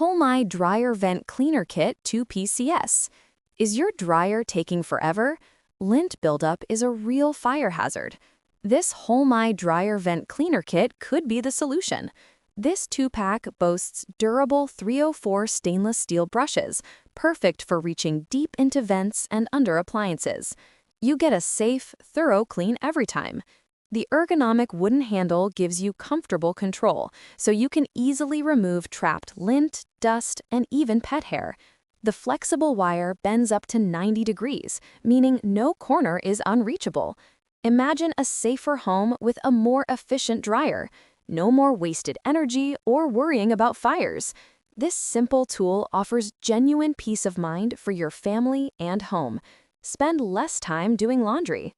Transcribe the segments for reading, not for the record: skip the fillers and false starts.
Holmai Dryer Vent Cleaner Kit 2PCS. Is your dryer taking forever? Lint buildup is a real fire hazard. This Holmai Dryer Vent Cleaner Kit could be the solution. This 2-pack boasts durable 304 stainless steel brushes, perfect for reaching deep into vents and under appliances. You get a safe, thorough clean every time. The ergonomic wooden handle gives you comfortable control, so you can easily remove trapped lint, dust, and even pet hair. The flexible wire bends up to 90 degrees, meaning no corner is unreachable. Imagine a safer home with a more efficient dryer. No more wasted energy or worrying about fires. This simple tool offers genuine peace of mind for your family and home. Spend less time doing laundry.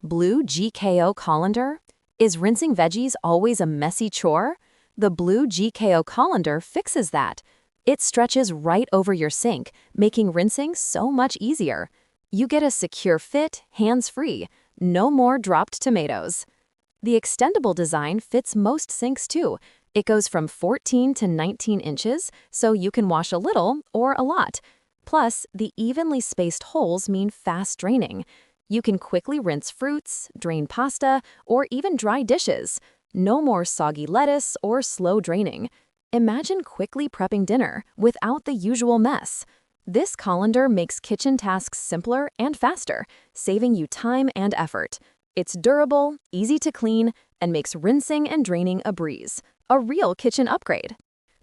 Blue GKO Colander? Is rinsing veggies always a messy chore? The Blue GKO Colander fixes that. It stretches right over your sink, making rinsing so much easier. You get a secure fit, hands-free. No more dropped tomatoes. The extendable design fits most sinks too. It goes from 14 to 19 inches, so you can wash a little or a lot. Plus, the evenly spaced holes mean fast draining. You can quickly rinse fruits, drain pasta, or even dry dishes. No more soggy lettuce or slow draining. Imagine quickly prepping dinner without the usual mess. This colander makes kitchen tasks simpler and faster, saving you time and effort. It's durable, easy to clean, and makes rinsing and draining a breeze. A real kitchen upgrade.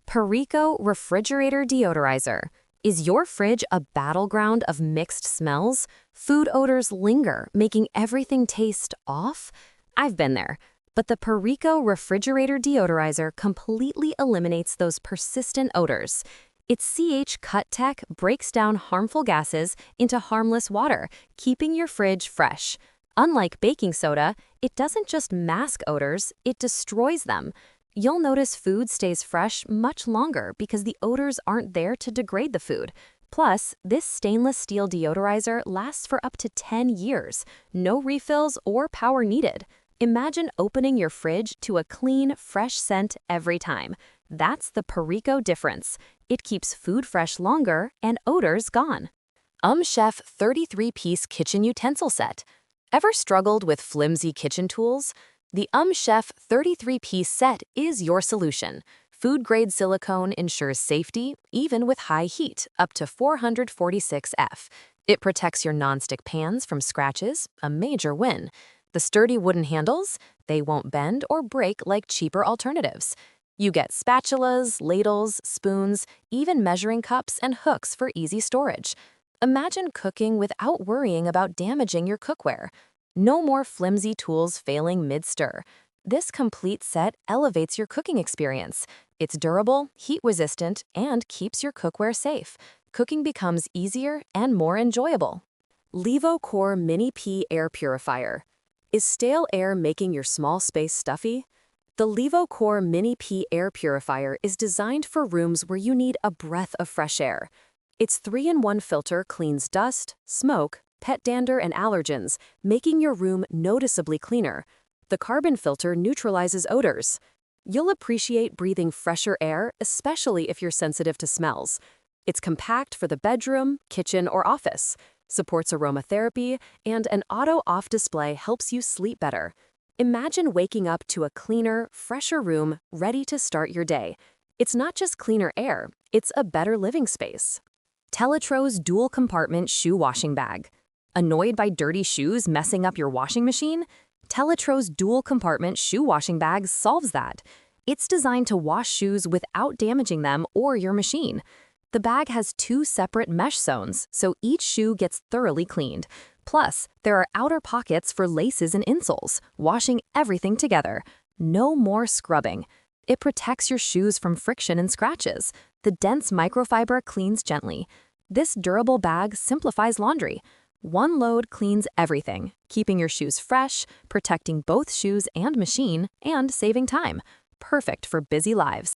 Perico Refrigerator Deodorizer. Is your fridge a battleground of mixed smells? Food odors linger, making everything taste off? I've been there. But the Perico Refrigerator Deodorizer completely eliminates those persistent odors. Its CH Cut Tech breaks down harmful gases into harmless water, keeping your fridge fresh. Unlike baking soda, it doesn't just mask odors, it destroys them. You'll notice food stays fresh much longer because the odors aren't there to degrade the food. Plus, this stainless steel deodorizer lasts for up to 10 years. No refills or power needed. Imagine opening your fridge to a clean, fresh scent every time. That's the Perico difference. It keeps food fresh longer and odors gone. Chef 33-piece kitchen utensil set. Ever struggled with flimsy kitchen tools? The Chef 33-piece set is your solution. Food-grade silicone ensures safety, even with high heat, up to 446 F. It protects your nonstick pans from scratches, a major win. The sturdy wooden handles, they won't bend or break like cheaper alternatives. You get spatulas, ladles, spoons, even measuring cups and hooks for easy storage. Imagine cooking without worrying about damaging your cookware. No more flimsy tools failing mid-stir. This complete set elevates your cooking experience. It's durable, heat-resistant, and keeps your cookware safe. Cooking becomes easier and more enjoyable. LevoCore Mini P Air Purifier. Is stale air making your small space stuffy? The LevoCore Mini P Air Purifier is designed for rooms where you need a breath of fresh air. Its 3-in-1 filter cleans dust, smoke, pet dander, and allergens, making your room noticeably cleaner. The carbon filter neutralizes odors. You'll appreciate breathing fresher air, especially if you're sensitive to smells. It's compact for the bedroom, kitchen, or office, supports aromatherapy, and an auto-off display helps you sleep better. Imagine waking up to a cleaner, fresher room ready to start your day. It's not just cleaner air, it's a better living space. Teletro's Dual Compartment Shoe Washing Bag. Annoyed by dirty shoes messing up your washing machine? Teletro's Dual Compartment Shoe Washing Bag solves that. It's designed to wash shoes without damaging them or your machine. The bag has 2 separate mesh zones, so each shoe gets thoroughly cleaned. Plus, there are outer pockets for laces and insoles, washing everything together. No more scrubbing. It protects your shoes from friction and scratches. The dense microfiber cleans gently. This durable bag simplifies laundry. One load cleans everything, keeping your shoes fresh, protecting both shoes and machine, and saving time. Perfect for busy lives.